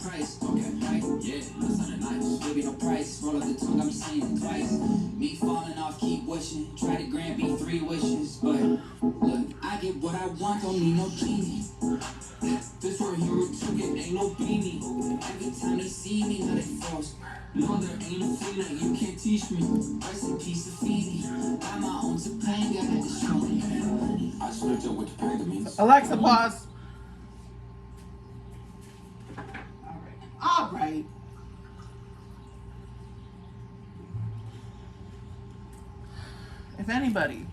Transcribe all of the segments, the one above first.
price. Okay, right? Yeah, that sounded nice. Baby, no price. Roll up the tongue, got me saying it twice. Me falling off, keep wishing. Try to grant me 3 wishes, but look, I get what I want, don't need no genie. This right here, took it, ain't no beanie. Every time they see me, now they froze. No, there ain't a feeling you can't teach me. Rest in peace to feed me. Got my own Topanga, I had to show me. I just looked up what Topanga means. Alexa, pause. All right. If anybody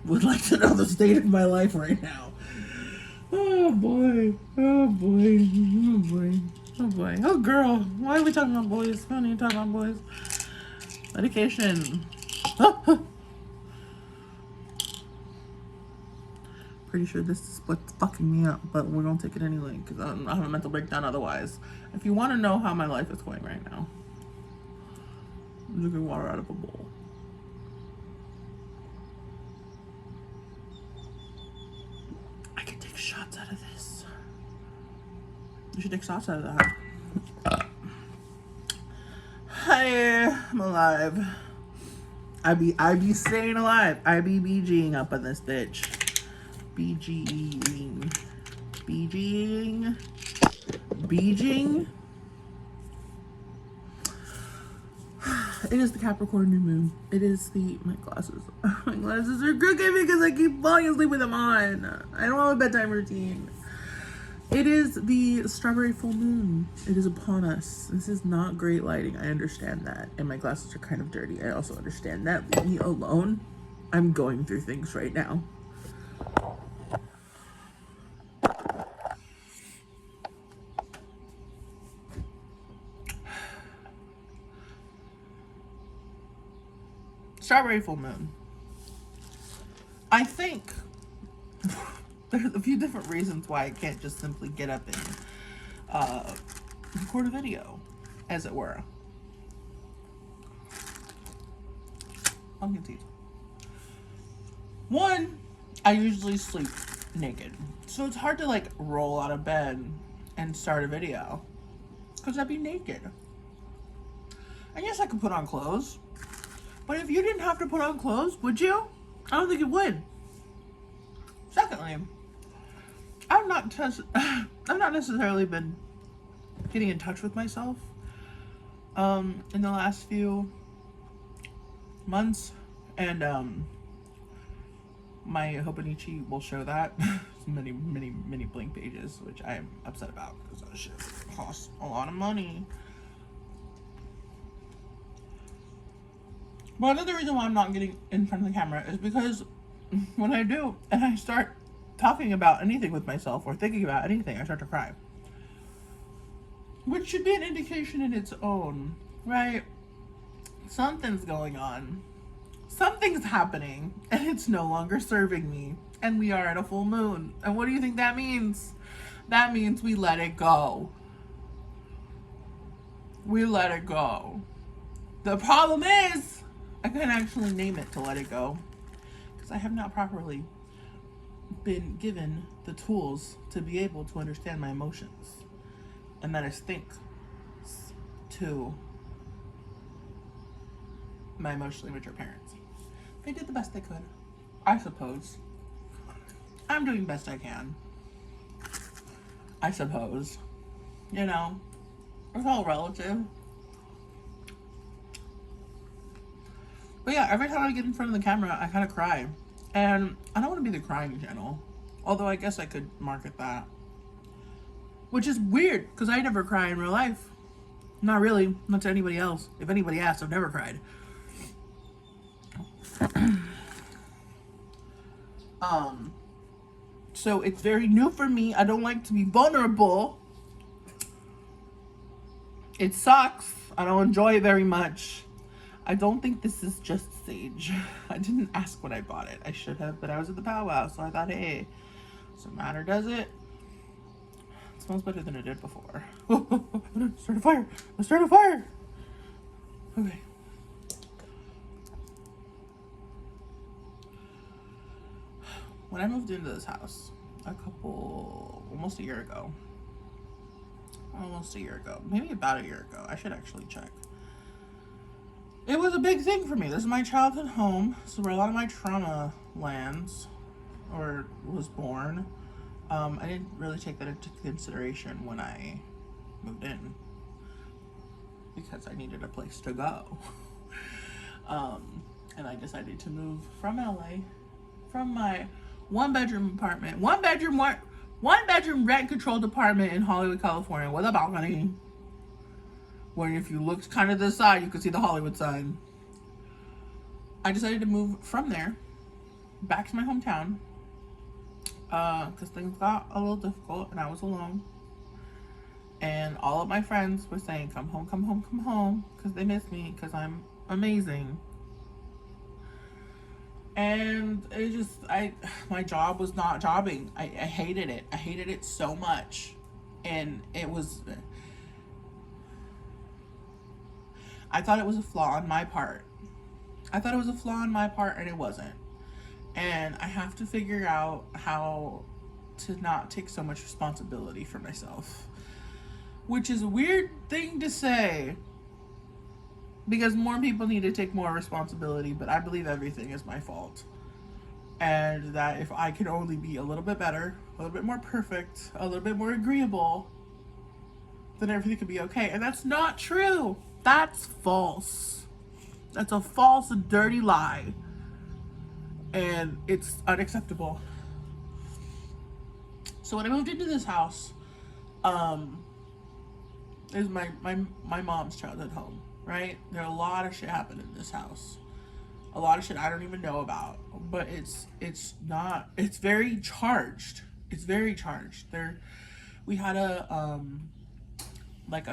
would like to know the state of my life right now, oh boy, oh boy, oh boy, oh boy, oh girl, why are we talking about boys? We don't need to talk about boys. Medication. Pretty sure this is what's fucking me up, but we're gonna take it anyway because I have a mental breakdown otherwise. If you want to know how my life is going right now, I'm drinking water out of a bowl. I can take shots out of this. You should take shots out of that. Hey, I'm alive. I be staying alive. I be BGing up on this bitch. BGing. It is the Capricorn new moon. It is my glasses. My glasses are crooked because I keep falling asleep with them on. I don't have a bedtime routine. It is the strawberry full moon. It is upon us. This is not great lighting. I understand that. And my glasses are kind of dirty. I also understand that. Leave me alone. I'm going through things right now. Strawberry full moon. I think there's a few different reasons why I can't just simply get up and record a video, as it were. Pumpkin teeth. One, I usually sleep naked, so it's hard to like roll out of bed and start a video because I'd be naked. I guess I could put on clothes, but if you didn't have to put on clothes, would you? I don't think it would. Secondly, I've not necessarily been getting in touch with myself in the last few months, and my Hobonichi will show that. many blank pages, which I am upset about because that shit costs a lot of money. But another reason why I'm not getting in front of the camera is because when I do and I start talking about anything with myself or thinking about anything, I start to cry. Which should be an indication in its own, right? Something's going on. Something's happening and it's no longer serving me. And we are at a full moon. And what do you think that means? That means we let it go. We let it go. The problem is, I can't actually name it to let it go because I have not properly been given the tools to be able to understand my emotions, and that is thanks to my emotionally mature parents. They did the best they could, I suppose. I'm doing best I can, I suppose. You know, it's all relative. But yeah, every time I get in front of the camera, I kind of cry. And I don't want to be the crying channel. Although I guess I could market that. Which is weird, because I never cry in real life. Not really. Not to anybody else. If anybody asks, I've never cried. So it's very new for me. I don't like to be vulnerable. It sucks. I don't enjoy it very much. I don't think this is just sage. I didn't ask when I bought it. I should have, but I was at the powwow, so I thought, hey, doesn't matter, does it? It smells better than it did before. Let's start a fire. Let's start a fire. Okay. When I moved into this house almost a year ago, almost a year ago, maybe about a year ago. I should actually check. It was a big thing for me. This is my childhood home. This is where a lot of my trauma lands or was born. I didn't really take that into consideration when I moved in because I needed a place to go. And I decided to move from LA, from my one bedroom rent controlled apartment in Hollywood, California, with a balcony. Where if you looked kind of to the side, you could see the Hollywood sign. I decided to move from there back to my hometown because things got a little difficult and I was alone. And all of my friends were saying, come home, come home, come home, because they miss me because I'm amazing. And it just, my job was not jobbing. I hated it. I hated it so much. And it was, I thought it was a flaw on my part. And it wasn't. And I have to figure out how to not take so much responsibility for myself. Which is a weird thing to say. Because more people need to take more responsibility, but I believe everything is my fault. And that if I could only be a little bit better, a little bit more perfect, a little bit more agreeable, then everything could be okay. And that's not true. That's false. That's a false, dirty lie. And it's unacceptable. So when I moved into this house, it was my mom's childhood home. Right? There are a lot of shit happened in this house. A lot of shit I don't even know about. But it's very charged. It's very charged. We had a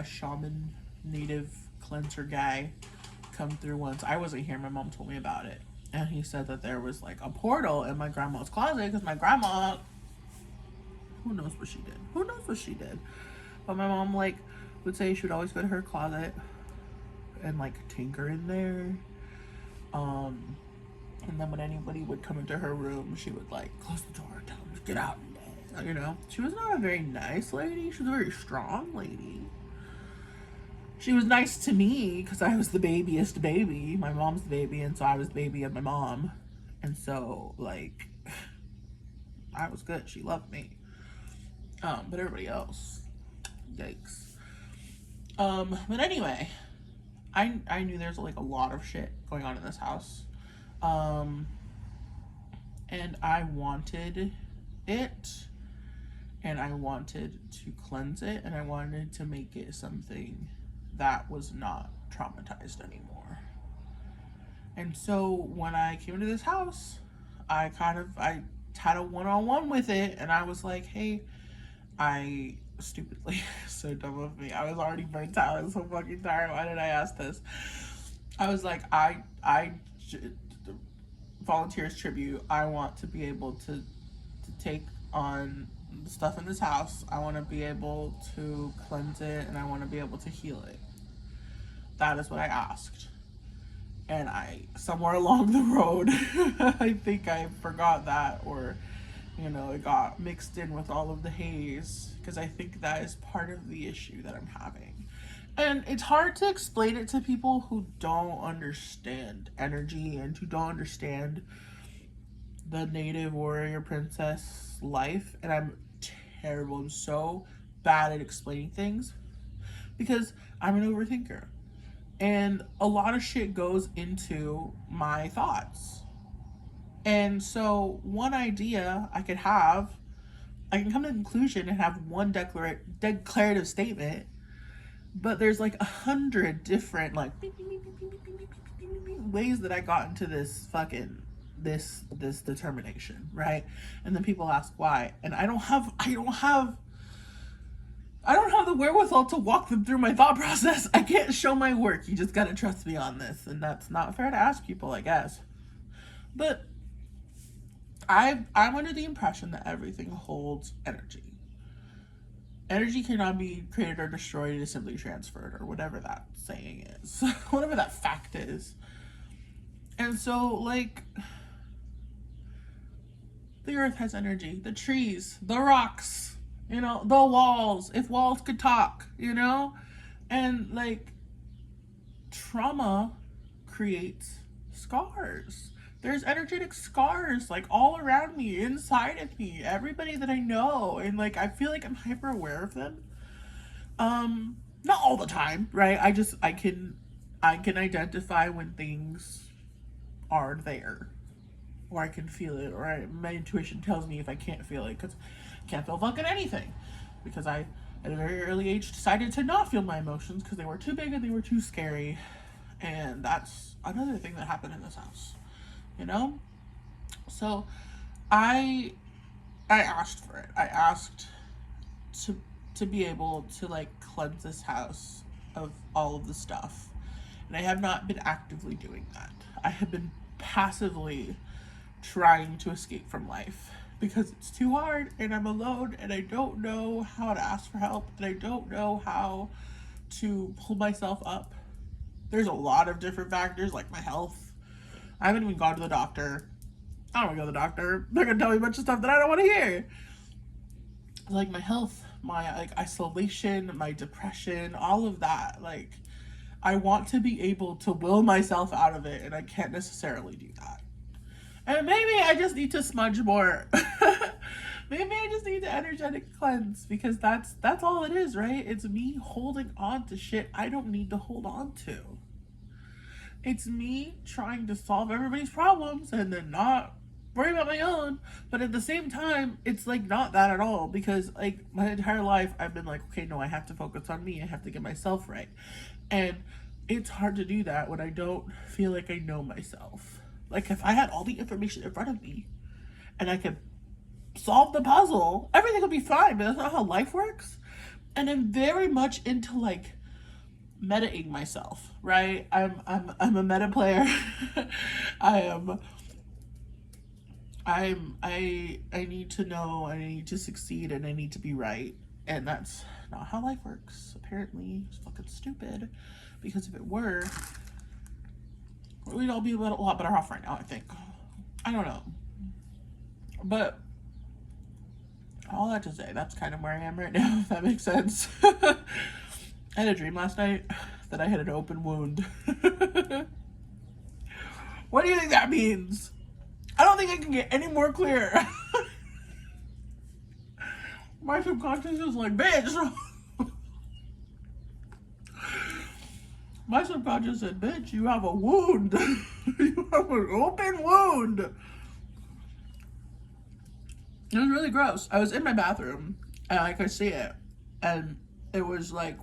shaman native cleanser guy come through once. I wasn't here, my mom told me about it. And he said that there was like a portal in my grandma's closet because my grandma, who knows what she did. But my mom would say she would always go to her closet and tinker in there. And then when anybody would come into her room, she would close the door and tell them to get out. You know, she was not a very nice lady. She was a very strong lady. She was nice to me because I was the babyest baby. My mom's the baby, and so I was the baby of my mom. And so I was good. She loved me. But everybody else, yikes. But anyway, I knew there's a lot of shit going on in this house. And I wanted it, and I wanted to cleanse it, and I wanted to make it something that was not traumatized anymore. And so when I came into this house, I had a one-on-one with it, and I was like, hey, I stupidly, so dumb of me, I was already burnt out. I was so fucking tired. Why did I ask this? I was like, I volunteers tribute. I want to be able to take on the stuff in this house. I want to be able to cleanse it, and I want to be able to heal it. That is what I asked. And somewhere along the road, I think I forgot that, or it got mixed in with all of the haze, because I think that is part of the issue that I'm having. And it's hard to explain it to people who don't understand energy and who don't understand the native warrior princess life. And I'm terrible. I'm so bad at explaining things because I'm an overthinker. And a lot of shit goes into my thoughts. And so one idea I can come to the conclusion and have one declarative statement, but there's 100 different ways that I got into this this determination, right? And then people ask why, and I don't have the wherewithal to walk them through my thought process. I can't show my work. You just gotta trust me on this, and that's not fair to ask people, I guess. But I'm under the impression that everything holds energy. Energy cannot be created or destroyed, it is simply transferred, or whatever that saying is. Whatever that fact is. And so, the earth has energy. The trees, the rocks, You know, the walls, if walls could talk, you know? And like, trauma creates scars. There's energetic scars like all around me, inside of me, everybody that I know, and like I feel like I'm hyper aware of them. Not all the time, right? I can identify when things are there, or I can feel it, or my intuition tells me if I can't feel it, because I can't feel fucking anything, because I at a very early age decided to not feel my emotions because they were too big and they were too scary. And that's another thing that happened in this house, you know. So I I asked for it. I asked to to be able to like cleanse this house of all of the stuff. And I have not been actively doing that. I have been passively trying to escape from life because it's too hard and I'm alone and I don't know how to ask for help and I don't know how to pull myself up. There's a lot of different factors like my health. I haven't even gone to the doctor. I don't want to go to the doctor. They're gonna tell me a bunch of stuff that I don't want to hear. Like my health, my like isolation, my depression, all of that. Like I want to be able to will myself out of it, and I can't necessarily do that. And maybe I just need to smudge more. Maybe I just need to energetic cleanse because that's all it is, right? It's me holding on to shit I don't need to hold on to. It's me trying to solve everybody's problems and then not worry about my own. But at the same time, it's like not that at all because like my entire life I've been like, okay, no, I have to focus on me. I have to get myself right. And it's hard to do that when I don't feel like I know myself. Like if I had all the information in front of me and I could solve the puzzle, everything would be fine, but that's not how life works. And I'm very much into like metaing myself, right? I'm a meta player. I need to know, I need to succeed, and I need to be right. And that's not how life works. Apparently, it's fucking stupid. Because if it were, we'd all be a lot better off right now, I think. I don't know. But all that to say, that's kind of where I am right now, if that makes sense. I had a dream last night that I had an open wound. What do you think that means? I don't think I can get any more clear. My subconscious is like, bitch. My subconscious said, bitch, you have a wound. You have an open wound. It was really gross. I was in my bathroom and I could see it. And it was like,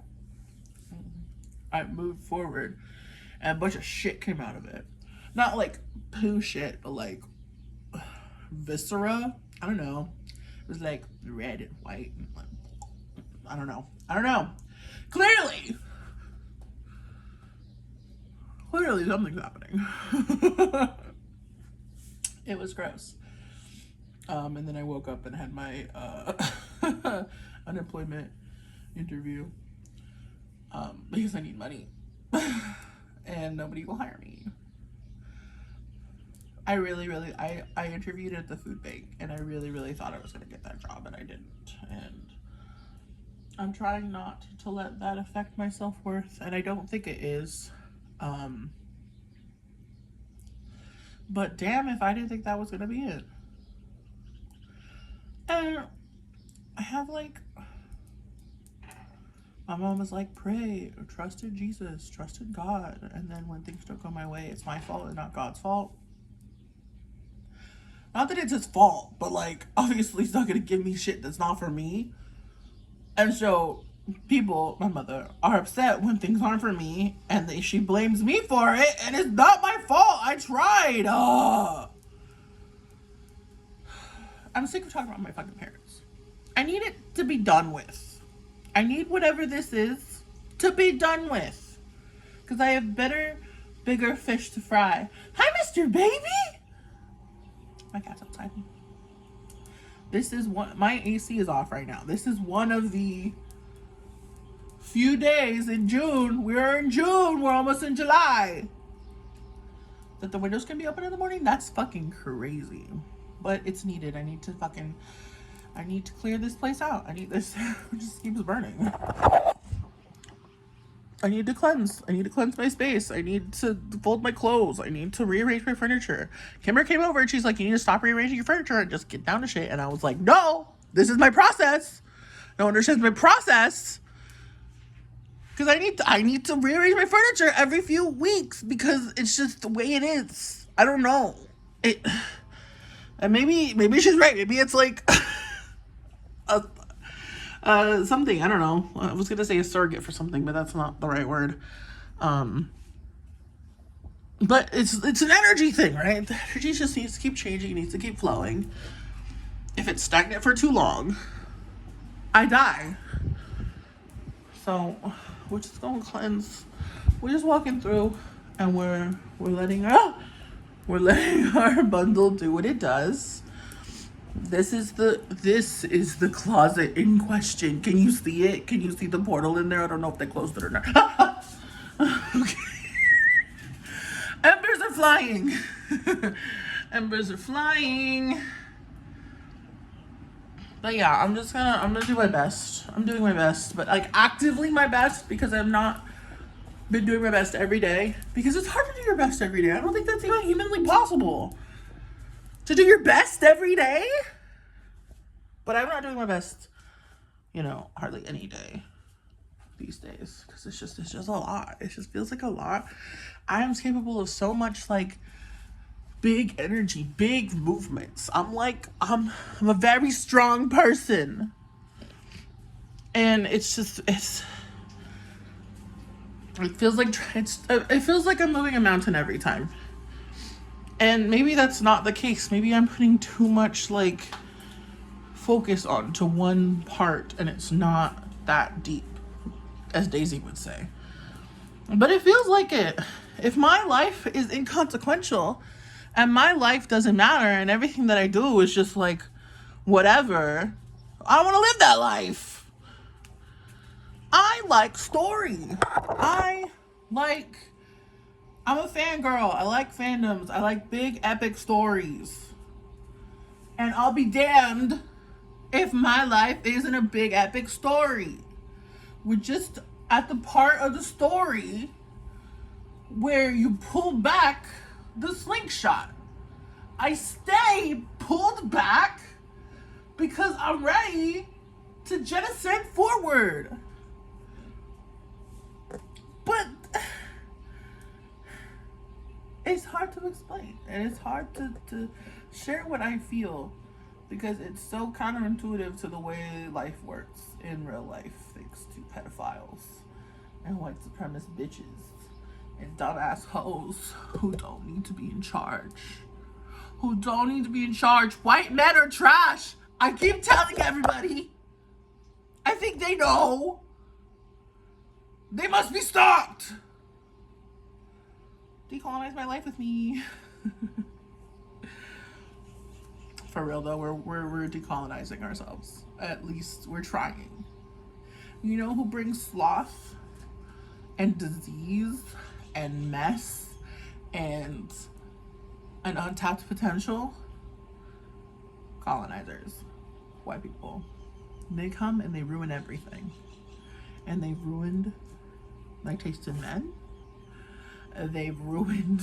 I moved forward and a bunch of shit came out of it. Not like poo shit, but like viscera. I don't know. It was like red and white. And like, I don't know. Clearly something's happening. It was gross. And then I woke up and had my unemployment interview because I need money and nobody will hire me. I interviewed at the food bank and I really thought I was going to get that job and I didn't. And I'm trying not to let that affect my self-worth, and I don't think it is. But damn if I didn't think that was going to be it. And I have like, my mom was like, pray, trust in Jesus, trust in God. And then when things don't go my way, it's my fault and not God's fault. Not that it's his fault, but like, obviously he's not going to give me shit that's not for me. And so people, my mother, are upset when things aren't for me, and she blames me for it, and it's not my fault. I tried. I'm sick of talking about my fucking parents. I need it to be done with. I need whatever this is to be done with. Because I have better, bigger fish to fry. Hi, Mr. Baby! My cat's outside. This is one, my AC is off right now. This is one of the few days in June. We're in June. We're almost in July. That the windows can be open in the morning. That's fucking crazy. But it's needed. I need to fucking I need to clear this place out. I need this. It just keeps burning. I need to cleanse. I need to cleanse my space. I need to fold my clothes. I need to rearrange my furniture. Kimber came over and she's like, you need to stop rearranging your furniture and just get down to shit. And I was like, no, this is my process. No one understands my process. Because I need to rearrange my furniture every few weeks because it's just the way it is. I don't know. And maybe she's right. Maybe it's like something. I don't know. I was gonna say a surrogate for something, but that's not the right word. But it's an energy thing, right? The energy just needs to keep changing. It needs to keep flowing. If it's stagnant for too long, I die. So we're just gonna cleanse. We're just walking through, and we're letting our bundle do what it does. This is the closet in question. Can you see it? Can you see the portal in there? I don't know if they closed it or not. Okay. Embers are flying. Embers are flying. But yeah, I'm gonna do my best. I'm doing my best, but like actively my best because I've not been doing my best every day because it's hard to do your best every day. I don't think that's even humanly possible to do your best every day. But I'm not doing my best, hardly any day these days because it's just a lot. It just feels like a lot. I am capable of so much like big energy, big movements. I'm a very strong person. And it feels like I'm moving a mountain every time. And maybe that's not the case. Maybe I'm putting too much like focus on to one part and it's not that deep, as Daisy would say. But it feels like it. If my life is inconsequential and my life doesn't matter and everything that I do is just like whatever, I don't want to live that life. I like story. I'm a fangirl. I like fandoms. I like big epic stories. And I'll be damned if my life isn't a big epic story. We're just at the part of the story where you pull back the slingshot. I stay pulled back because I'm ready to jettison forward. But it's hard to explain and it's hard to share what I feel because it's so counterintuitive to the way life works in real life, thanks to pedophiles and white supremacist bitches and dumbass hoes who don't need to be in charge. White men are trash. I keep telling everybody. I think they know. They must be stopped. Decolonize my life with me. For real though, we're decolonizing ourselves. At least we're trying. You know who brings sloth and disease and mess and an untapped potential? Colonizers. White people. They come and they ruin everything. And they've ruined my taste in men. They've ruined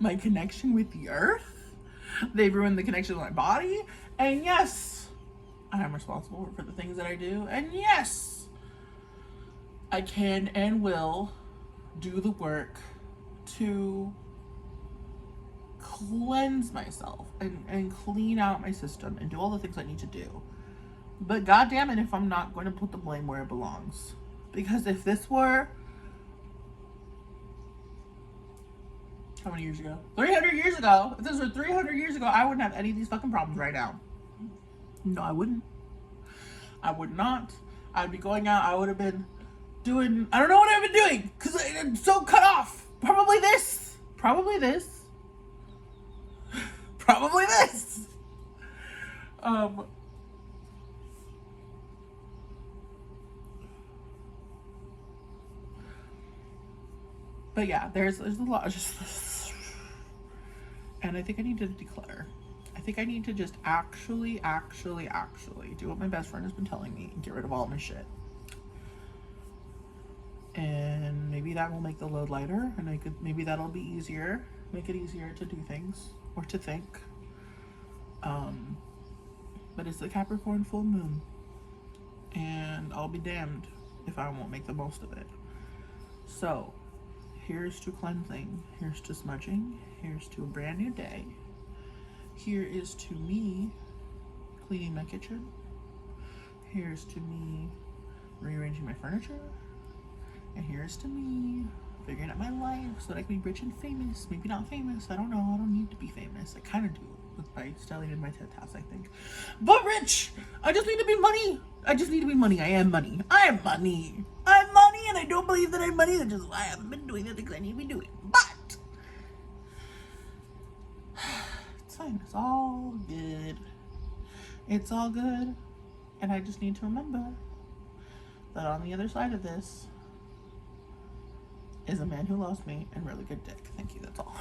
my connection with the earth. They've ruined the connection with my body. And yes, I am responsible for the things that I do. And yes, I can and will do the work to cleanse myself and clean out my system and do all the things I need to do. But goddamn it if I'm not going to put the blame where it belongs. Because if this were... How many years ago? 300 years ago. If this were 300 years ago, I wouldn't have any of these fucking problems right now. No, I wouldn't. I would not. I'd be going out. I would have been doing... I don't know what I've been doing. Because I'm so cut off. Probably this. Probably this. Probably this. But yeah, there's a lot of just... And I think I need to declutter. I think I need to just actually do what my best friend has been telling me and get rid of all my shit. And maybe that will make the load lighter, and maybe that'll be easier, make it easier to do things or to think. But it's the Capricorn full moon, and I'll be damned if I won't make the most of it. So here's to cleansing, here's to smudging, here's to a brand new day. Here is to me cleaning my kitchen. Here's to me rearranging my furniture. And here's to me figuring out my life so that I can be rich and famous. Maybe not famous, I don't know, I don't need to be famous. I kind of do with my styling and my tatas, I think. But rich! I just need to be money! I just need to be money. I am money. I am money! I'm money, and I don't believe that I'm money, which is why I haven't been doing the things I need to be doing. But it's fine, it's all good. It's all good. And I just need to remember that on the other side of this is a man who loves me and really good dick. Thank you, that's all.